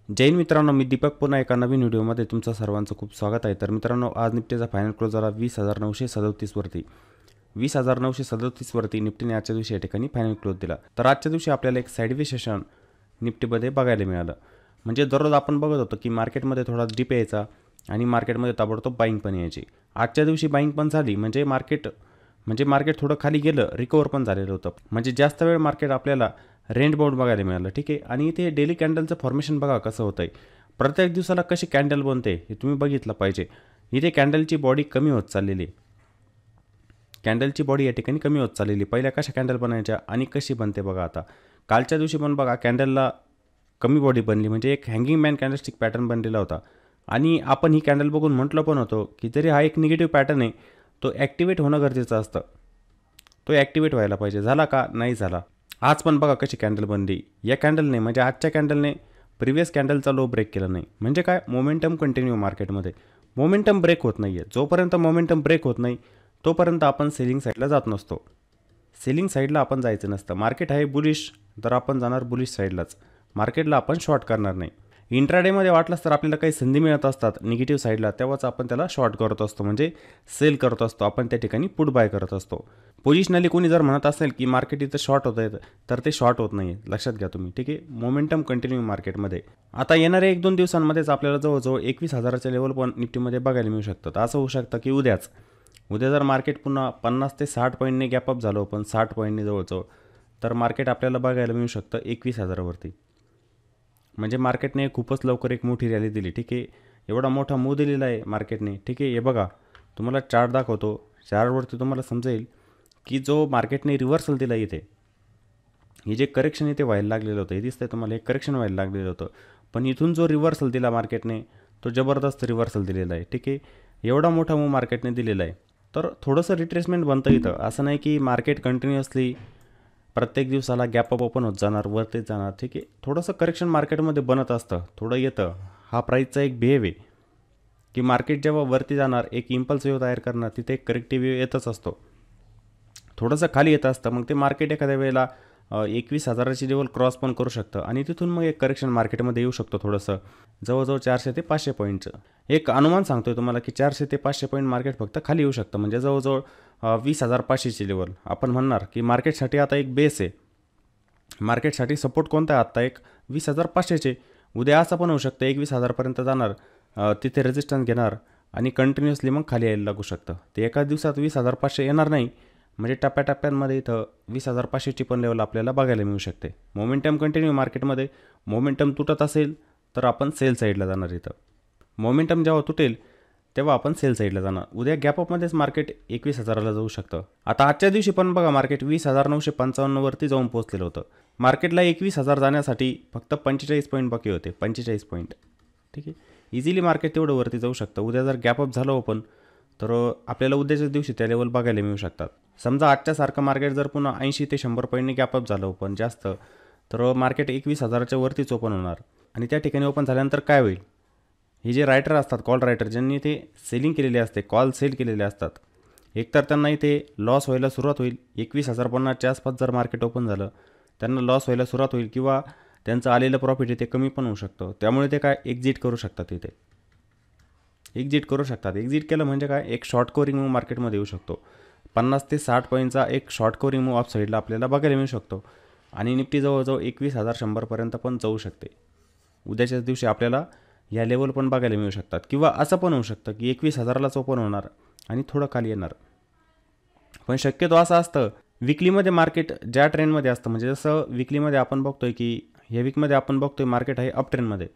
जय हिंद मित्रांनो, मी दीपक पुन्हा एका नवीन व्हिडिओमध्ये तुमचं सर्वांचं खूप स्वागत आहे. तर मित्रांनो, आज निफ्टीचा फायनल क्लोज झाला 20,937 वरती. 20,937 वरती निफ्टीने आजच्या दिवशी या ठिकाणी फायनल क्लोज दिला. तर आजच्या दिवशी आपल्याला एक साईडवे सेशन निफ्टीमध्ये बघायला मिळालं. म्हणजे दररोज आपण बघत होतो की मार्केटमध्ये थोडा डिप यायचा आणि मार्केटमध्ये ताबडतोब बाईंग पण यायची. आजच्या दिवशी बाईंग पण झाली, म्हणजे मार्केट थोडं खाली गेलं, रिकवर पण झालेलं होतं. म्हणजे जास्त वेळ मार्केट आपल्याला रेंज बाउंड बघायला मिळालं. ठीक आहे. आणि इथे डेली कॅन्डलचं फॉर्मेशन बघा कसं होतं आहे. प्रत्येक दिवसाला कशी कॅन्डल बनते हे तुम्ही बघितलं पाहिजे. इथे कॅन्डलची बॉडी कमी होत चाललेली. कॅन्डलची बॉडी या ठिकाणी कमी होत चाललेली. पहिल्या कशा कॅन्डल बनायच्या आणि कशी बनते बघा आता. कालच्या दिवशी पण बघा कॅन्डलला कमी बॉडी बनली, म्हणजे एक हँगिंग मॅन कॅन्डलस्टिक पॅटर्न बनलेला होता. आणि आपण ही कॅन्डल बघून म्हटलं पण होतं की जरी हा एक निगेटिव्ह पॅटर्न आहे, तो ॲक्टिवेट होणं गरजेचं असतं. तो ॲक्टिवेट व्हायला पाहिजे. झाला का? नाही झाला. आज पण बघा कशी कॅन्डल बनली. या कॅन्डलने, म्हणजे आजच्या कॅन्डलने प्रिव्हियस कॅन्डलचा लो ब्रेक केला नाही. म्हणजे काय, मोमेंटम कंटिन्यू मार्केटमध्ये. मोमेंटम ब्रेक होत नाही आहे. जोपर्यंत मोमेंटम ब्रेक होत नाही तोपर्यंत आपण सेलिंग साईडला जात नसतो. सेलिंग साईडला आपण जायचं नसतं. मार्केट आहे बुलिश, तर आपण जाणार बुलिश साईडलाच. मार्केटला आपण शॉर्ट करणार नाही. इंट्राडेमध्ये वाटलंच तर आपल्याला काही संधी मिळत असतात निगेटिव्ह साईडला, तेव्हाच आपण त्याला शॉर्ट करत असतो, म्हणजे सेल करत असतो. आपण त्या ठिकाणी पुट बाय करत असतो. पोझिशनली कोणी जर म्हणत असेल की मार्केट इथं शॉर्ट होत आहे, तर ते शॉर्ट होत नाही. लक्षात घ्या तुम्ही. ठीक आहे. मोमेंटम कंटिन्यू मार्केटमध्ये. आता येणाऱ्या 1-2 दिवसांमध्येच आपल्याला जवळजवळ 21,000च्या लेवल पण निफ्टीमध्ये बघायला मिळू शकतात. असं होऊ शकतं की उद्या जर मार्केट पुन्हा 50 ते 60 पॉईंटने गॅपअप झालं, पण 60 पॉईंटने जवळजवळ, तर मार्केट आपल्याला बघायला मिळू शकतं 21,000वरती. म्हणजे मार्केटने खूपच लवकर एक मोठी रॅली दिली. ठीक आहे. एवढा मोठा मूव दिलेला आहे मार्केटने. ठीक आहे. हे बघा, तुम्हाला चार्ट दाखवतो. चार्टवरती तुम्हाला समजेल की जो मार्केटने रिव्हर्सल दिला इथे, हे जे करेक्शन इथे व्हायला लागलेलं होतं, हे दिसतंय तुम्हाला, हे करेक्शन व्हायला लागलेलं होतं. पण इथून जो रिव्हर्सल दिला मार्केटने, तो जबरदस्त रिव्हर्सल दिलेला आहे. ठीक आहे. एवढा मोठा मूव मार्केटने दिलेला आहे. तर थोडंसं रिट्रेसमेंट बनतं इथं. असं नाही की मार्केट कंटिन्युअसली प्रत्येक दिवसाला गॅप अप ओपन होत जाणार, वरतीच जाणार. ठीक आहे. थोडंसं करेक्शन मार्केटमध्ये बनत असतं, थोडं येतं. हा प्राईसचा एक बिहेव आहे की मार्केट जेव्हा वरती जाणार, एक इम्पल्स वेव्ह तयार करणार, तिथे एक करेक्टिव्ह वेव्ह येतच असतो. थोडंसं खाली येत असतं, मग ते मार्केट एखाद्या वेळेला 21,000ची लेवल क्रॉस पण करू शकतं आणि तिथून मग एक करेक्शन मार्केटमध्ये येऊ शकतो. थोडंसं जवळजवळ 400 ते 500 पॉईंटचं एक अनुमान सांगतोय तुम्हाला की 400 ते 500 पॉईंट मार्केट फक्त खाली येऊ शकतं. म्हणजे जवळजवळ 20,500ची लेवल आपण म्हणणार की मार्केटसाठी आता एक बेस आहे. मार्केटसाठी सपोर्ट कोणता आहे आत्ता? एक 20,500चे. उद्या असं पण होऊ शकतं 21,000पर्यंत जाणार, तिथे रेजिस्टन्स घेणार आणि कंटिन्युअसली मग खाली यायला लागू शकतं. ते एका दिवसात 20,500 येणार नाही, म्हणजे टप्प्याटप्प्यांमध्ये इथं 20,500ची पण लेवल आपल्याला बघायला मिळू शकते. मोमेंटम कंटिन्यू मार्केटमध्ये. मोमेंटम तुटत असेल तर आपण सेल साईडला जाणार इथं. मोमेंटम जेव्हा तुटेल तेव्हा आपण सेल साईडला जाणार. उद्या गॅपअपमध्येच मार्केट 21,000ला जाऊ शकतं. आता आजच्या दिवशी पण बघा मार्केट 20,955वरती जाऊन पोहोचलेलं होतं. मार्केटला 21,000 जाण्यासाठी फक्त 45 पॉईंट बाकी होते. 45 पॉईंट. ठीक आहे. इझिली मार्केट तेवढं वरती जाऊ शकतं. उद्या जर गॅपअप झालं ओपन, तर आपल्याला उद्याच्याच दिवशी त्या लेवल बघायला मिळू शकतात. समजा आजच्यासारखं मार्केट जर पुन्हा 80 ते 100 पॉईंटने गॅपअप झालं ओपन जास्त, तर मार्केट 21,000च्या वरतीच ओपन होणार. आणि त्या ठिकाणी ओपन झाल्यानंतर काय होईल? हे जे रायटर असतात, कॉल रायटर, ज्यांनी ते सेलिंग केलेले असते, कॉल सेल केलेले असतात, एकतर त्यांना इथे लॉस व्हायला सुरुवात होईल. 21,050च्या आसपास जर मार्केट ओपन झालं, त्यांना लॉस व्हायला सुरुवात होईल किंवा त्यांचं आलेलं प्रॉफिट इथे कमी पण होऊ शकतं. त्यामुळे ते काय एक्झिट करू शकतात. इथे एक्झिट करू शकतात. एक्झिट केलं म्हणजे काय, एक शॉर्ट कवरिंग मूव मार्केटमध्ये येऊ शकतो. 50 ते 60 पॉईंटचा एक शॉर्ट कवरिंग मूव ऑफ साईडला आपल्याला बघायला मिळू शकतो. आणि निफ्टी जवळजवळ 21,100पर्यंत पण जाऊ शकते. उद्याच्याच दिवशी आपल्याला या लेवल पण बघायला मिळू शकतात. किंवा असं पण होऊ शकतं की 21,000लाच ओपन होणार आणि थोडं खाली येणार. पण शक्यतो असं असतं विकलीमध्ये मार्केट ज्या ट्रेंडमध्ये असतं, म्हणजे जसं विकलीमध्ये आपण बघतोय की ह्या वीकमध्ये आपण बघतोय मार्केट आहे अप ट्रेंडमध्ये,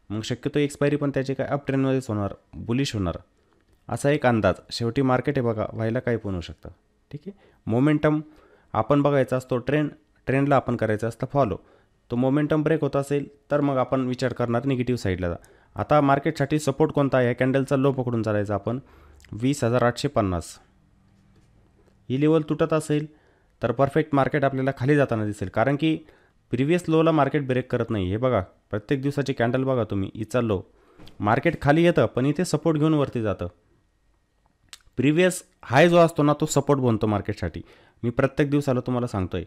मग शक्यतो एक्सपायरी पण त्याची काय अप ट्रेंडमध्येच होणार, बुलिश होणार, असा एक अंदाज. शेवटी मार्केट आहे बघा, व्हायला काही पण होऊ शकतं. ठीक आहे. मोमेंटम आपण बघायचा असतो, ट्रेंडला आपण करायचं असतं फॉलो. तो मोमेंटम ब्रेक होत असेल तर मग आपण विचार करणार निगेटिव्ह साईडला. आता मार्केटसाठी सपोर्ट कोणता आहे? कॅन्डलचा लो पकडून चालायचा आपण 20,850. ही लेवल तुटत असेल तर परफेक्ट मार्केट आपल्याला खाली जाताना दिसेल, कारण की प्रिव्हियस लोला मार्केट ब्रेक करत नाही. हे बघा, प्रत्येक दिवसाची कॅन्डल बघा तुम्ही, इचा लो मार्केट खाली येतं पण इथे सपोर्ट घेऊन वरती जातं. प्रिव्हियस हाय जो असतो ना, तो सपोर्ट बनतो मार्केटसाठी. मी प्रत्येक दिवसाला तुम्हाला सांगतोय,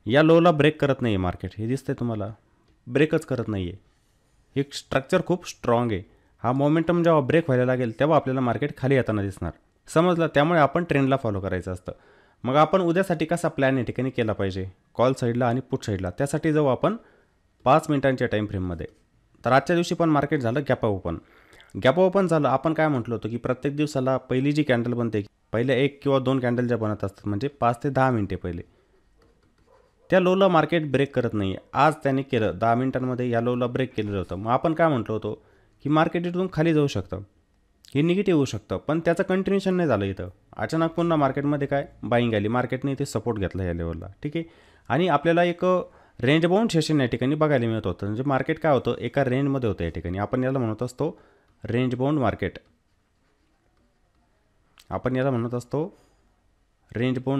या लोला ब्रेक करत नाही आहे मार्केट. हे दिसतंय तुम्हाला, ब्रेकच करत नाही आहे. एक स्ट्रक्चर खूप स्ट्रॉंग आहे. हा मोमेंटम जेव्हा ब्रेक व्हायला लागेल तेव्हा आपल्याला मार्केट खाली येताना दिसणार. समजलं? त्यामुळे आपण ट्रेंडला फॉलो करायचं असतं. मग आपण उद्यासाठी कसा प्लॅन या ठिकाणी केला पाहिजे कॉल साईडला आणि पुट साईडला, त्यासाठी जाऊ आपण 5 मिनिटांच्या टाईम फ्रेममध्ये. तर आजच्या दिवशी पण मार्केट झालं गॅप ओपन झालं. आपण काय म्हटलं होतं की प्रत्येक दिवसाला पहिली जी कॅन्डल बनते, पहिल्या 1 किंवा 2 कॅन्डल ज्या बनत असतात म्हणजे 5 ते 10 मिनिटे पहिले, त्या लोला मार्केट ब्रेक करत नाही आहे. आज त्याने केलं 10 मिनिटांमध्ये या लोला ब्रेक केलेलं होतं. मग आपण काय म्हटलं होतो की मार्केट इथून खाली जाऊ शकतं, हे निगेटिव्ह होऊ शकतं, पण त्याचं कंटिन्युएशन नाही झालं. इथं अचानक पुन्हा मार्केटमध्ये काय बाईंग आली, मार्केटने इथे सपोर्ट घेतला या लेवलला. ठीक आहे. आणि आपल्याला एक रेंज बाउंड सेशन या ठिकाणी बघायला मिळत होतं. म्हणजे मार्केट काय होतं एका रेंजमध्ये होतं या ठिकाणी. आपण याला म्हणत असतो रेंज बाउंड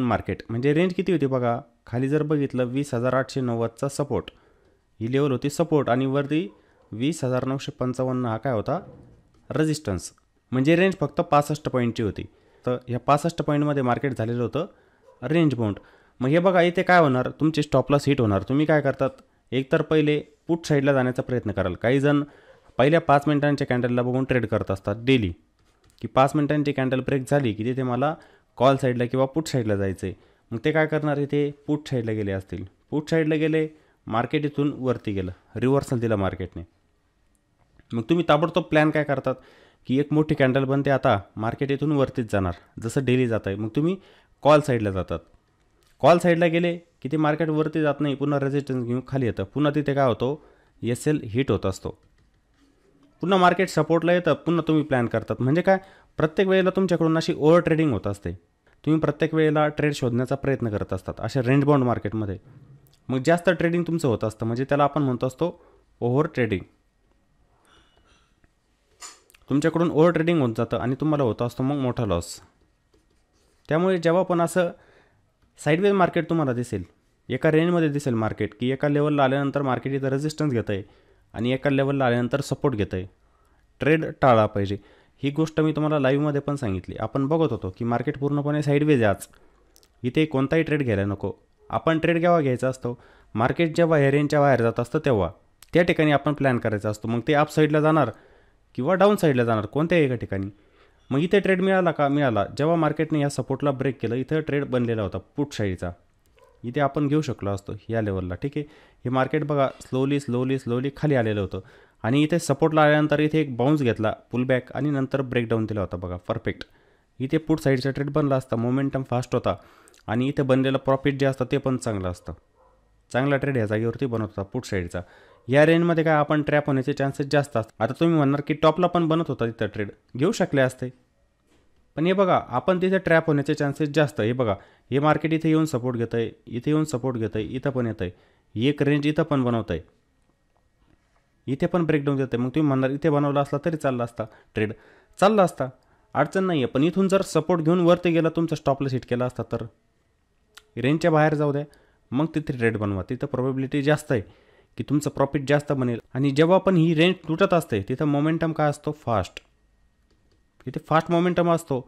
मार्केट. म्हणजे रेंज किती होती बघा, खाली जर बघितलं 20,890चा सपोर्ट, ही लेवल होती सपोर्ट, आणि वरती 20,955 हा काय होता रेजिस्टन्स. म्हणजे रेंज फक्त 65 पॉईंटची होती. तर ह्या 65 पॉईंटमध्ये मार्केट झालेलं होतं रेंज बाउंड. मग हे बघा इथे काय होणार, तुमचे स्टॉपलॉस हिट होणार. तुम्ही काय करतात, एकतर पहिले पुट साईडला जाण्याचा प्रयत्न कराल. काही जण पहिल्या 5 मिनिटांच्या कॅन्डलला बघून ट्रेड करत असतात डेली, की 5 मिनिटांची कॅन्डल ब्रेक झाली की तिथे मला कॉल साईडला किंवा पुट साईडला जायचं आहे. मग ते काय करणार, इथे पुट साईडला गेले असतील. पुट साईडला गेले, मार्केट इथून वरती गेलं, रिव्हर्सल दिला मार्केटने. मग तुम्ही ताबडतोब प्लॅन काय करतात की एक मोठी कॅन्डल बनते, आता मार्केट इथून वरतीच जाणार जसं डेली जात आहे. मग तुम्ही कॉल साईडला जातात. कॉल साईडला गेले की ते मार्केट वरती जात नाही, पुन्हा रेजिस्टन्स घेऊन खाली येतं. पुन्हा तिथे काय होतो, SL हिट होत असतो. पुन्हा मार्केट सपोर्टला येतं, पुन्हा तुम्ही प्लॅन करतात. म्हणजे काय, प्रत्येक वेळेला तुमच्याकडून अशी ओव्हर ट्रेडिंग होत असते. तुम्ही प्रत्येक वेळेला ट्रेड शोधण्याचा प्रयत्न करत असतात अशा रेंज बाउंड मार्केटमध्ये. मग जास्त ट्रेडिंग तुमचं होत असतं, म्हणजे त्याला आपण म्हणतो असतो ओव्हर ट्रेडिंग. तुमच्याकडून ओव्हर ट्रेडिंग होत जातं आणि तुम्हाला होत असतो मग मोठा लॉस. त्यामुळे जेव्हा पण असं साईडवेज मार्केट तुम्हाला दिसेल, एका रेंजमध्ये दिसेल मार्केट, की एका लेवलला आल्यानंतर मार्केट इथं रेजिस्टन्स घेतं आहे आणि एका लेवलला आल्यानंतर सपोर्ट घेतं आहे, ट्रेड टाळला पाहिजे. ही गोष्ट मी तुम्हाला लाईव्हमध्ये पण सांगितली. आपण बघत होतो की मार्केट पूर्णपणे साईडवेज आहे आज, इथे कोणताही ट्रेड घ्यायला नको. आपण ट्रेड केव्हा घ्यायचा असतो, मार्केट जेव्हा या रेंजच्या बाहेर जात असतं तेव्हा त्या ठिकाणी आपण प्लॅन करायचा असतो. मग ते अप साईडला जाणार किंवा डाऊन साईडला जाणार, कोणत्याही एका ठिकाणी. मग इथे ट्रेड मिळाला का, मिळाला. जेव्हा मार्केटने या सपोर्टला ब्रेक केलं, इथं ट्रेड बनलेला होता पुट साईडचा, इथे आपण घेऊ शकलो असतो या लेवलला. ठीक आहे. हे मार्केट बघा स्लोली खाली आलेलं होतं आणि इथे सपोर्टला आल्यानंतर इथे एक बाउन्स घेतला पुलबॅक आणि नंतर ब्रेकडाऊन दिला होता बघा, परफेक्ट. इथे पुट साईडचा ट्रेड बनला असता, मोमेंटम फास्ट होता आणि इथे बनलेलं प्रॉफिट जे असतं ते पण चांगलं असतं. चांगला ट्रेड या जागेवरती बनत होता पुट साईडचा. या रेंजमध्ये काय आपण ट्रॅप होण्याचे चान्सेस जास्त असतात. आता तुम्ही म्हणणार की टॉपला पण बनत होता तिथं, ट्रेड घेऊ शकले असते, पण हे बघा आपण तिथे ट्रॅप होण्याचे चान्सेस जास्त. हे बघा, हे मार्केट इथे येऊन सपोर्ट घेतं आहे, इथे येऊन सपोर्ट घेतं आहे, इथं पण येतं आहे, एक रेंज इथं पण बनवतं आहे, इथे पण ब्रेकडाऊन देतं आहे. मग तुम्ही म्हणणार इथे बनवला असला तरी चालला असता, ट्रेड चालला असता, अडचण नाही आहे. पण इथून जर सपोर्ट घेऊन वरती गेला, तुमचा स्टॉपला हिट केला असता तर रेंजच्या बाहेर जाऊ द्या, मग तिथे ट्रेड बनवा. तिथं प्रोबॅबिलिटी जास्त आहे की तुमचं प्रॉफिट जास्त बनेल. आणि जेव्हा पण ही रेंज तुटत असते तिथं मोमेंटम काय असतो, फास्ट. इथे फास्ट मोमेंटम असतो.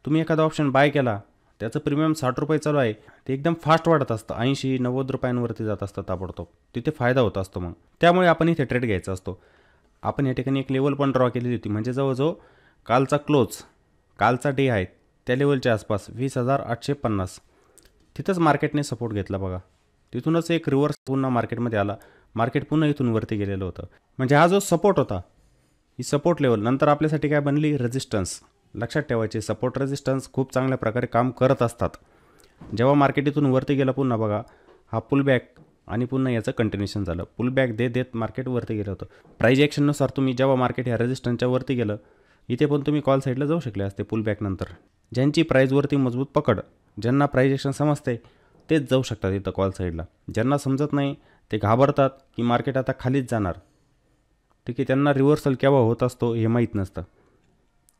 तुम्ही एखादा ऑप्शन बाय केला, त्याचं प्रीमियम 60 रुपये चालू आहे, ते एकदम फास्ट वाढत असतं, 80-90 रुपयांवरती जात असतं ताबडतोब. तिथे फायदा होत असतो. मग त्यामुळे आपण इथे ट्रेड घ्यायचा असतो. आपण या ठिकाणी एक लेवल पण ड्रॉ केलेली होती, म्हणजे जवळजवळ कालचा क्लोज, कालचा डे आहे त्या लेवलच्या आसपास 20,850. तिथंच मार्केटने सपोर्ट घेतला बघा. तिथूनच एक रिव्हर्स पुन्हा मार्केटमध्ये आला, मार्केट पुन्हा इथून वरती गेलेलं होतं. म्हणजे हा जो सपोर्ट होता, ही सपोर्ट लेवल नंतर आपल्यासाठी काय बनली, रेजिस्टन्स. लक्षात ठेवायचे, सपोर्ट रेजिस्टन्स खूप चांगल्या प्रकारे काम करत असतात. जेव्हा मार्केट इथून वरती गेलं, पुन्हा बघा हा पुलबॅक आणि पुन्हा याचं कंटिन्युएशन झालं. पुलबॅक देत मार्केट वरती गेलं होतं. प्राईज ॲक्शननुसार तुम्ही जेव्हा मार्केट ह्या रेजिस्टन्सच्या वरती गेलं, इथे पण तुम्ही कॉल साईडला जाऊ शकले असते पुलबॅकनंतर. ज्यांची प्राईजवरती मजबूत पकड, ज्यांना प्राईज ॲक्शन समजते तेच जाऊ शकतात इथं कॉल साईडला. ज्यांना समजत नाही ते घाबरतात की मार्केट आता खालीच जाणार. ठीक आहे, त्यांना रिव्हर्सल केव्हा होत असतो हे माहीत नसतं.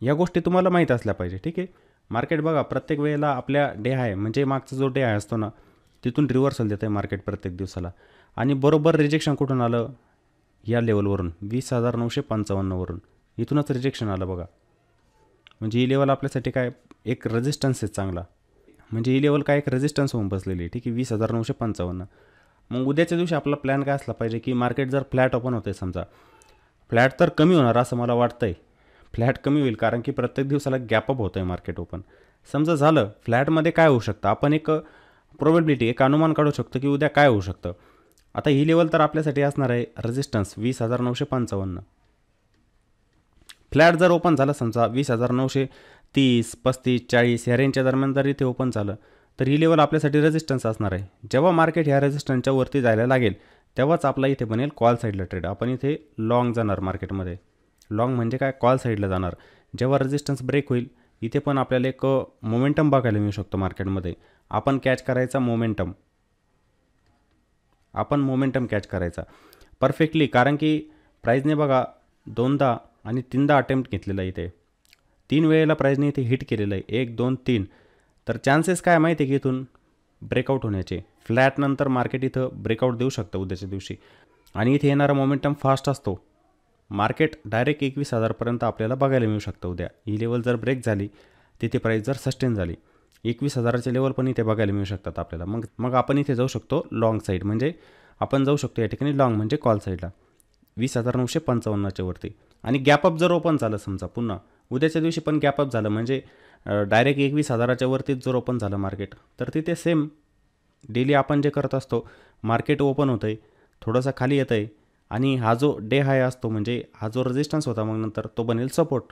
या गोष्टी तुम्हाला माहीत असल्या पाहिजे. ठीक आहे. मार्केट बघा प्रत्येक वेळेला आपल्या डे आहे, म्हणजे मागचा जो डे आहे असतो ना, तिथून रिव्हर्सल देतं आहे मार्केट प्रत्येक दिवसाला. आणि बरोबर रिजेक्शन कुठून आलं, या लेवलवरून 20,955वरून इथूनच रिजेक्शन आलं बघा. म्हणजे ही लेवल आपल्यासाठी काय एक रेजिस्टन्स आहे चांगला. म्हणजे ही लेवल काय एक रेजिस्टन्स होऊन बसलेली आहे. ठीक आहे, 20,955. मग उद्याच्या दिवशी आपला प्लॅन काय असला पाहिजे की मार्केट जर फ्लॅट ओपन होते, समजा फ्लॅट तर कमी होणार असं मला वाटतंय. फ्लॅट कमी होईल कारण की प्रत्येक दिवसाला गॅपअप होतं आहे मार्केट ओपन. समजा झालं फ्लॅटमध्ये काय होऊ शकतं, आपण एक प्रोबॅबिलिटी एक अनुमान काढू शकतो की उद्या काय होऊ शकतं. आता ही लेवल तर आपल्यासाठी असणार आहे रेजिस्टन्स 20,955. फ्लॅट जर ओपन झालं समजा 20,930, 35, 40 या रेंजच्या दरम्यान जर इथे ओपन झालं तर ही लेवल आपल्यासाठी रेजिस्टन्स असणार आहे. जेव्हा मार्केट ह्या रेजिस्टन्सच्या वरती जायला लागेल तेव्हाच आपला इथे बनेल कॉल साईडला ट्रेड. आपण इथे लॉंग जाणार मार्केटमध्ये. लॉंग म्हणजे काय, कॉल साईडला जाणार. जेव्हा रेजिस्टन्स ब्रेक होईल इथे पण आपल्याला एक मोमेंटम बघायला मिळू शकतो मार्केटमध्ये. आपण कॅच करायचा मोमेंटम. आपण मोमेंटम कॅच करायचा परफेक्टली, कारण की प्राईजने बघा 2दा आणि 3दा अटेम्प्ट घेतलेला आहे इथे. 3 वेळेला प्राईजने इथे हिट केलेलं आहे, 1 2 3. तर चान्सेस काय माहिती आहे की इथून ब्रेकआउट होण्याचे. फ्लॅट नंतर मार्केट इथं ब्रेकआउट देऊ शकतं उद्याच्या दिवशी. आणि इथे येणारा मोमेंटम फास्ट असतो. मार्केट डायरेक्ट 21,000पर्यंत आपल्याला बघायला मिळू शकतं उद्या. ही लेवल जर ब्रेक झाली तिथे प्राईस जर सस्टेन झाली 21,000चे लेवल पण इथे बघायला मिळू शकतात आपल्याला. मग आपण इथे जाऊ शकतो लॉंग साईड, म्हणजे आपण जाऊ शकतो या ठिकाणी लॉंग म्हणजे कॉल साईडला 20,955च्या वरती. आणि गॅपअप जर ओपन झालं समजा पुन्हा उद्याच्या दिवशी पण गॅपअप झालं म्हणजे डायरेक्ट 21,000च्या वरतीच जर ओपन झालं मार्केट, तर तिथे सेम डेली आपण जे करत असतो, मार्केट ओपन होतं आहे, थोडंसं खाली येतं आहे आणि हा जो डे हाय असतो म्हणजे हा जो रेजिस्टन्स होता मग नंतर तो बनेल सपोर्ट.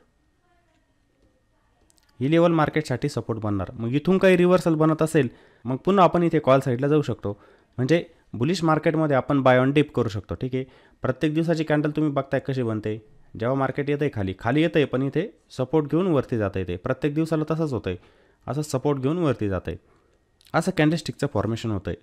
ही लेवल मार्केटसाठी सपोर्ट बनणार. मग इथून काही रिव्हर्सल बनत असेल मग पुन्हा आपण इथे कॉल साईडला जाऊ शकतो. म्हणजे बुलिश मार्केटमध्ये आपण बाय ऑन डिप करू शकतो. ठीक आहे, प्रत्येक दिवसाची कॅन्डल तुम्ही बघताय कशी बनते. जेव्हा मार्केट येतं आहे खाली येतं आहे पण इथे सपोर्ट घेऊन वरती जातं आहे. ते प्रत्येक दिवसाला तसंच होतं आहे, असं सपोर्ट घेऊन वरती जातं आहे, असं कॅन्डलस्टिकचं फॉर्मेशन होतं आहे.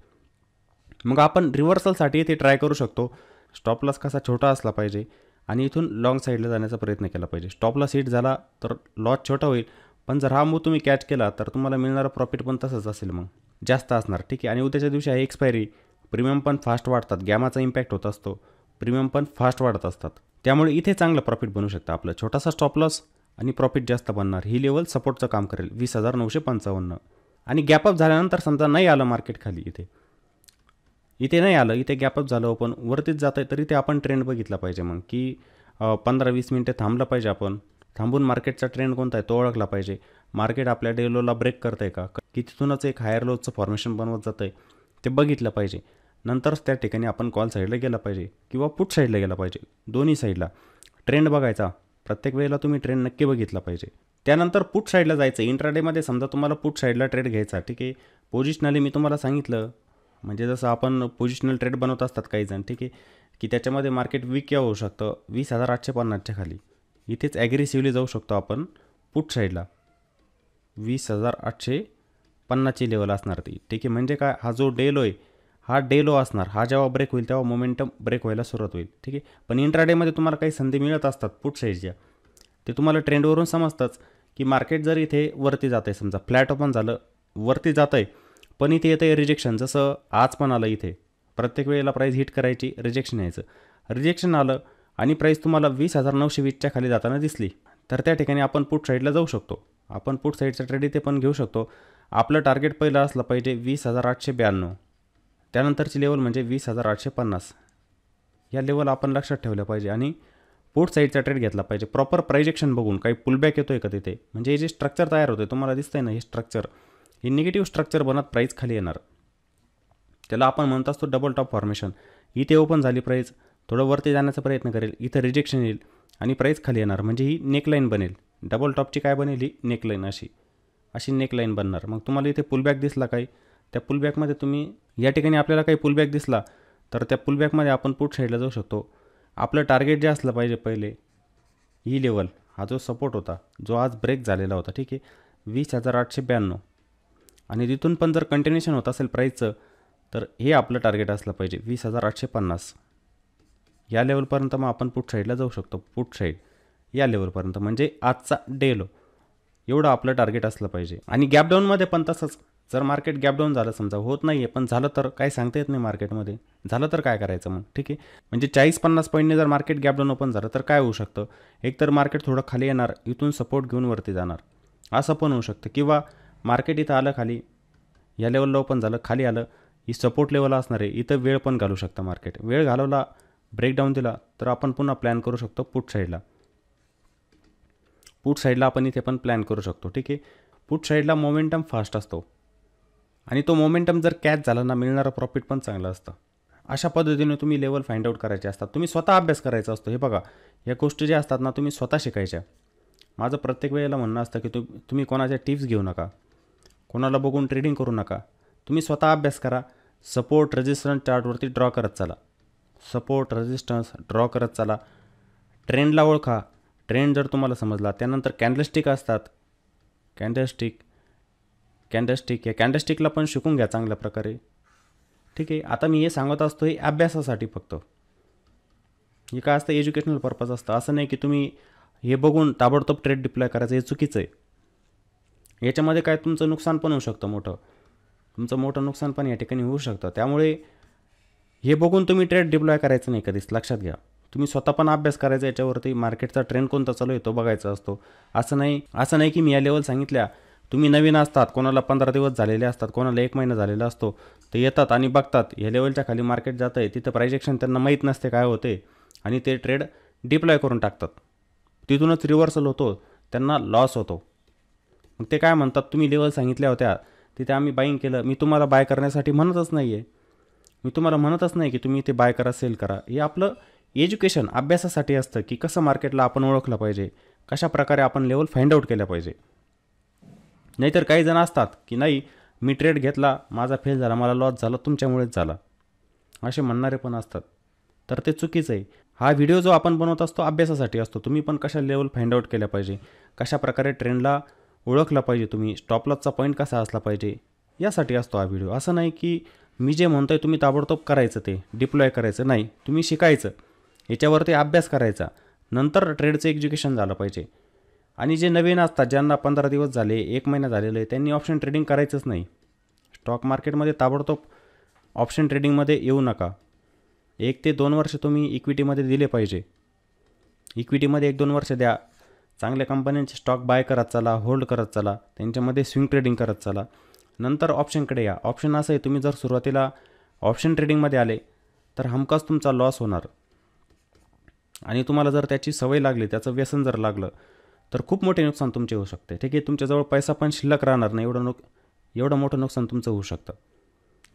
मग आपण रिव्हर्सलसाठी इथे ट्राय करू शकतो. स्टॉप लॉस कसा छोटा असला पाहिजे आणि इथून लॉंग साईडला जाण्याचा प्रयत्न केला पाहिजे. स्टॉप लॉस हिट झाला तर लॉस छोटा होईल, पण जर हा मूव तुम्ही कॅच केला तर तुम्हाला मिळणारं प्रॉफिट पण तसंच असेल, मग जास्त असणार. ठीक आहे, आणि उद्याच्या दिवशी आहे एक्सपायरी. प्रीमियम पण फास्ट वाढतात, गॅमाचा इम्पॅक्ट होत असतो, प्रीमियम पण फास्ट वाढत असतात. त्यामुळे इथे चांगलं प्रॉफिट बनू शकतं आपलं. छोटासा स्टॉप लॉस आणि प्रॉफिट जास्त बनणार. ही लेवल सपोर्टचं काम करेल 20,955. आणि गॅपअप झाल्यानंतर समजा नाही आलं मार्केट खाली, इथे नाही आलं, इथे गॅपअप झालं ओपन वरतीच जातं आहे, तर इथे आपण ट्रेंड बघितला पाहिजे मग की 15-20 मिनटं थांबलं पाहिजे. आपण थांबून मार्केटचा ट्रेंड कोणता आहे तो ओळखला पाहिजे. मार्केट आपल्या डे लोला ब्रेक करतं आहे का, की तिथूनच एक हायर लोचं फॉर्मेशन बनवत जातं आहे ते बघितलं पाहिजे. नंतरच त्या ठिकाणी आपण कॉल साईडला गेला पाहिजे किंवा पुट साईडला गेला पाहिजे. दोन्ही साईडला ट्रेंड बघायचा. प्रत्येक वेळेला तुम्ही ट्रेंड नक्की बघितला पाहिजे. त्यानंतर पुट साईडला जायचं. इंट्राडेमध्ये समजा तुम्हाला पुट साईडला ट्रेड घ्यायचा, ठीक आहे. पोझिशनली मी तुम्हाला सांगितलं, म्हणजे जसं आपण पोझिशनल ट्रेड बनवत असतात काही जण, ठीक आहे, की त्याच्यामध्ये मार्केट वीक केव्हा होऊ शकतं 20,850च्या खाली. इथेच ॲग्रेसिव्हली जाऊ शकतो आपण पुट साईडला. 20,850ची लेवल असणार ती. ठीक आहे, म्हणजे काय, हा जो डे लो आहे हा डे लो असणार. हा जेव्हा ब्रेक होईल तेव्हा मोमेंटम ब्रेक व्हायला सुरुवात होईल. ठीक आहे, पण इंट्राडेमध्ये तुम्हाला काही संधी मिळत असतात पुट साईडच्या, ते तुम्हाला ट्रेंडवरून समजतंच की मार्केट जर इथे वरती जात आहे, समजा फ्लॅट ओपन झालं वरती जात आहे पण इथे येतं आहे रिजेक्शन. जसं आज पण आलं, इथे प्रत्येक वेळेला प्राईस हिट करायची, रिजेक्शन यायचं. रिजेक्शन आलं आणि प्राईस तुम्हाला 20,920च्या खाली जाताना दिसली तर त्या ठिकाणी आपण पुट साईडला जाऊ शकतो. आपण पुट साईडचा ट्रेड इथे पण घेऊ शकतो. आपलं टार्गेट पहिलं असलं पाहिजे 20,892. त्यानंतरची लेवल म्हणजे 20,850. या लेवल आपण लक्षात ठेवल्या पाहिजे आणि पुट साईडचा ट्रेड घेतला पाहिजे. प्रॉपर प्रायजेक्शन बघून काही पुलबॅक येतो आहे का तिथे, म्हणजे हे जे स्ट्रक्चर तयार होते तुम्हाला दिसतं आहे ना, हे स्ट्रक्चर, हे निगेटिव्ह स्ट्रक्चर बनत प्राईस खाली येणार. त्याला आपण म्हणत असतो डबल टॉप फॉर्मेशन. इथे ओपन झाली प्राईस थोडं वरती जाण्याचा प्रयत्न करेल, इथं रिजेक्शन येईल आणि प्राईस खाली येणार, म्हणजे ही नेकलाईन बनेल. डबल टॉपची काय बनेल, ही नेकलाईन, अशी नेकलाईन बनणार. मग तुम्हाला इथे पुलबॅक दिसला काही, त्या पुलबॅकमध्ये तुम्ही या ठिकाणी आपल्याला काही पुलबॅक दिसला तर त्या पुलबॅकमध्ये आपण पुट साईडला जाऊ शकतो. आपलं टार्गेट जे असलं पाहिजे पहिले, ही लेवल, हा जो सपोर्ट होता जो आज ब्रेक झालेला होता, ठीक आहे, 20,892. आणि तिथून पण जर कंटिन्युएशन होत असेल प्राईसचं तर हे आपलं टार्गेट असलं पाहिजे 20,850. या लेवलपर्यंत मग आपण पुट साईडला जाऊ शकतो. पुट साईड या लेवलपर्यंत म्हणजे आजचा डे लो, एवढं आपलं टार्गेट असलं पाहिजे. आणि गॅपडाऊनमध्ये पण तसंच. जर मार्केट गॅपडाऊन झालं समजा, होत नाही आहे पण झालं तर काही सांगता येत नाही मार्केटमध्ये, झालं तर काय करायचं मग, ठीक आहे. म्हणजे 40-50 पॉईंटने जर मार्केट गॅपडाऊन ओपन झालं तर काय होऊ शकतं, एकतर मार्केट थोडं खाली येणार, इथून सपोर्ट घेऊन वरती जाणार, असं पण होऊ शकतं. किंवा मार्केट इथं आलं खाली, या लेवलला ओपन झालं, खाली आलं, ही सपोर्ट लेवल असणार आहे, इथं वेळ पण घालू शकतं मार्केट. वेळ घालवला ब्रेकडाऊन दिला तर आपण पुन्हा प्लॅन करू शकतो पुट साईडला. पुट साईडला आपण इथे पण प्लॅन करू शकतो. ठीक आहे, पुट साईडला मोमेंटम फास्ट असतो आणि तो मोमेंटम जर कॅच झाला ना, मिळणारं प्रॉफिट पण चांगलं असतं. अशा पद्धतीने तुम्ही लेवल फाइंड आउट करायचे असतात. तुम्ही स्वतः अभ्यास करायचा असतो. हे बघा, या गोष्टी ज्या असतात ना, तुम्ही स्वतः शिकायच्या. माझं प्रत्येक वेळेला म्हणणं असतं की तुम्ही कोणाच्या टिप्स घेऊ नका, कोणाला बघून ट्रेडिंग करू नका. तुम्ही स्वतः अभ्यास करा. सपोर्ट रेजिस्टन्स चार्टवरती ड्रॉ करत चला. सपोर्ट रेजिस्टन्स ड्रॉ करत चला. ट्रेंडला ओळखा. ट्रेंड जर तुम्हाला समजला, त्यानंतर कॅन्डलस्टिक असतात. कॅन्डलस्टिक या कॅन्डलस्टिकला पण शिकून घ्या चांगल्या प्रकारे. ठीक आहे, आता मी हे सांगत असतो हे अभ्यासासाठी फक्त. हे काय असतं, एज्युकेशनल पर्पज असतं. असं नाही की तुम्ही हे बघून ताबडतोब ट्रेड डिप्लॉय करायचं, हे चुकीचं आहे. याच्यामध्ये काय तुमचं नुकसान पण होऊ शकतं, तुमचं मोठं नुकसान पण या ठिकाणी होऊ शकतं. त्यामुळे हे बघून तुम्ही ट्रेड डिप्लॉय करायचं नाही कधीच, लक्षात घ्या. तुम्ही स्वतः पण अभ्यास करायचा याच्यावरती. मार्केटचा ट्रेंड कोणता चालू आहे तो बघायचा असतो. असं नाही की मी या लेवल सांगितल्या, तुम्ही नवीन असतात, कोणाला 15 दिवस झालेले असतात, कोणाला 1 महिना झालेला असतो, ते येतात आणि बघतात ह्या लेवलच्या खाली मार्केट जातं आहे, तिथं प्राइजेक्शन त्यांना माहीत नसते काय होते आणि ते ट्रेड डिप्लॉय करून टाकतात. तिथूनच रिव्हर्सल होतो, त्यांना लॉस होतो. मग ते काय म्हणतात, तुम्ही लेवल सांगितल्या होत्या तिथे आम्ही बाईंग केलं. मी तुम्हाला बाय करण्यासाठी म्हणतच नाही आहे. मी तुम्हाला म्हणतच नाही की तुम्ही ते बाय करा, सेल करा. हे आपलं एज्युकेशन अभ्यासासाठी असतं की कसं मार्केटला आपण ओळखलं पाहिजे, कशा प्रकारे आपण लेवल फाइंड आउट केल्या पाहिजे. नाहीतर काही जण असतात की नाही, मी ट्रेड घेतला, माझा फेल झाला, मला लॉस झाला, तुमच्यामुळेच झाला, असे म्हणणारे पण असतात. तर ते चुकीचं आहे. हा व्हिडिओ जो आपण बनवत असतो अभ्यासासाठी असतो. तुम्ही पण कशा लेवल फाइंड आउट केल्या पाहिजे, कशा प्रकारे ट्रेंडला ओळखला पाहिजे, तुम्ही स्टॉप लॉसचा पॉईंट कसा असला पाहिजे, यासाठी असतो हा व्हिडिओ. असं नाही की मी जे म्हणतोय तुम्ही ताबडतोब करायचं, ते डिप्लॉय करायचं नाही. तुम्ही शिकायचं, याच्यावरती अभ्यास करायचा, नंतर ट्रेडचं एज्युकेशन झालं पाहिजे. आणि जे नवीन असतात, ज्यांना 15 दिवस झाले, 1 महिना झालेलं आहे, त्यांनी ऑप्शन ट्रेडिंग करायचंच नाही. स्टॉक मार्केटमध्ये ताबडतोब ऑप्शन ट्रेडिंगमध्ये येऊ नका. 1 ते 2 वर्ष तुम्ही इक्विटीमध्ये दिले पाहिजे. इक्विटीमध्ये 1-2 वर्ष द्या. चांगल्या कंपन्यांचे स्टॉक बाय करत चला, होल्ड करत चला, त्यांच्यामध्ये स्विंग ट्रेडिंग करत चला, नंतर ऑप्शनकडे या. ऑप्शन असं आहे, तुम्ही जर सुरुवातीला ऑप्शन ट्रेडिंगमध्ये आले तर हमखास तुमचा लॉस होणार. आणि तुम्हाला जर त्याची सवय लागली, त्याचं व्यसन जर लागलं, तर खूप मोठे नुकसान तुमचे होऊ शकते. ठीक आहे, तुमच्याजवळ पैसा पण शिल्लक राहणार नाही, एवढं मोठं नुकसान तुमचं होऊ शकतं.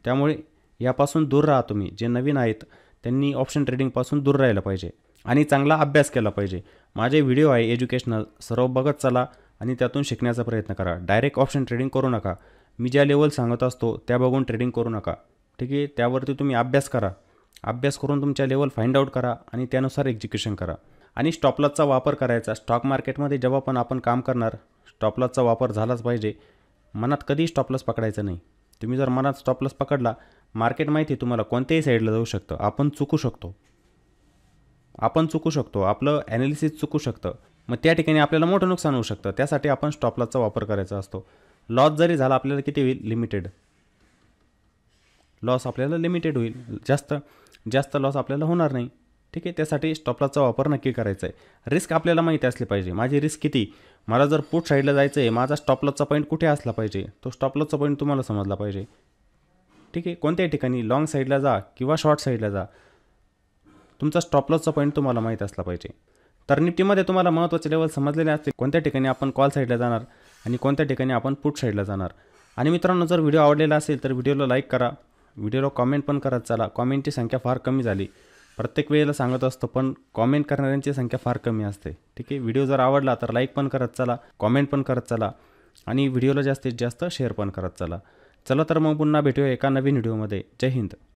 त्यामुळे यापासून दूर राहा. तुम्ही जे नवीन आहेत त्यांनी ऑप्शन ट्रेडिंगपासून दूर राहायला पाहिजे आणि चांगला अभ्यास केला पाहिजे. माझे व्हिडिओ आहे एज्युकेशनल, सर्व बघत चला आणि त्यातून शिकण्याचा प्रयत्न करा. डायरेक्ट ऑप्शन ट्रेडिंग करू नका. मी ज्या लेवल सांगत असतो त्या बघून ट्रेडिंग करू नका. ठीक आहे, त्यावरती तुम्ही अभ्यास करा. अभ्यास करून तुमच्या लेवल फाइंड आउट करा आणि त्यानुसार एक्झिक्युशन करा. आणि स्टॉपलॉसचा वापर करायचा. स्टॉक मार्केटमध्ये जेव्हा पण आपण काम करणार, स्टॉपलॉसचा वापर झालाच पाहिजे. मनात कधीही स्टॉपलॉस पकडायचं नाही. तुम्ही जर मनात स्टॉपलॉस पकडला, मार्केट माहिती आहे तुम्हाला कोणत्याही साईडला जाऊ शकतं. आपण चुकू शकतो, आपलं ॲनालिसिस चुकू शकतं. मग त्या ठिकाणी आपल्याला मोठं नुकसान होऊ शकतं. त्यासाठी आपण स्टॉपलॉसचा वापर करायचा असतो. लॉस जरी झाला आपल्याला किती होईल, लिमिटेड लॉस आपल्याला लिमिटेड होईल, जास्त लॉस आपल्याला होणार नाही. ठीक आहे, त्यासाठी स्टॉपलॉसचा वापर नक्की करायचा आहे. रिस्क आपल्याला माहिती असली पाहिजे. माझी रिस्क किती, मला जर पुट साईडला जायचं आहे, माझा स्टॉपलॉसचा पॉईंट कुठे असला पाहिजे, तो स्टॉपलॉसचा पॉईंट तुम्हाला समजला पाहिजे. ठीक आहे, कोणत्याही ठिकाणी लाँग साईडला जा किंवा शॉर्ट साईडला जा, तुमचा स्टॉपलॉसचा पॉईंट तुम्हाला माहीत असला पाहिजे. तर निफ्टीमध्ये तुम्हाला महत्त्वाचे लेवल समजलेले असतील, कोणत्या ठिकाणी आपण कॉल साईडला जाणार आणि कोणत्या ठिकाणी आपण पुट साईडला जाणार. आणि मित्रांनो, जर व्हिडिओ आवडलेला असेल तर व्हिडिओला लाईक करा, व्हिडिओला कॉमेंट पण करत चला. कॉमेंटची संख्या फार कमी झाली, प्रत्येक वेळेला सांगत असतो, पण कॉमेंट करणाऱ्यांची संख्या फार कमी असते. ठीक आहे, व्हिडिओ जर आवडला तर लाईक पण करत चला, कॉमेंट पण करत चला आणि व्हिडिओला जास्तीत जास्त शेअर पण करत चला. चला तर मग पुन्हा भेटूया एका नवीन व्हिडिओमध्ये. जय हिंद.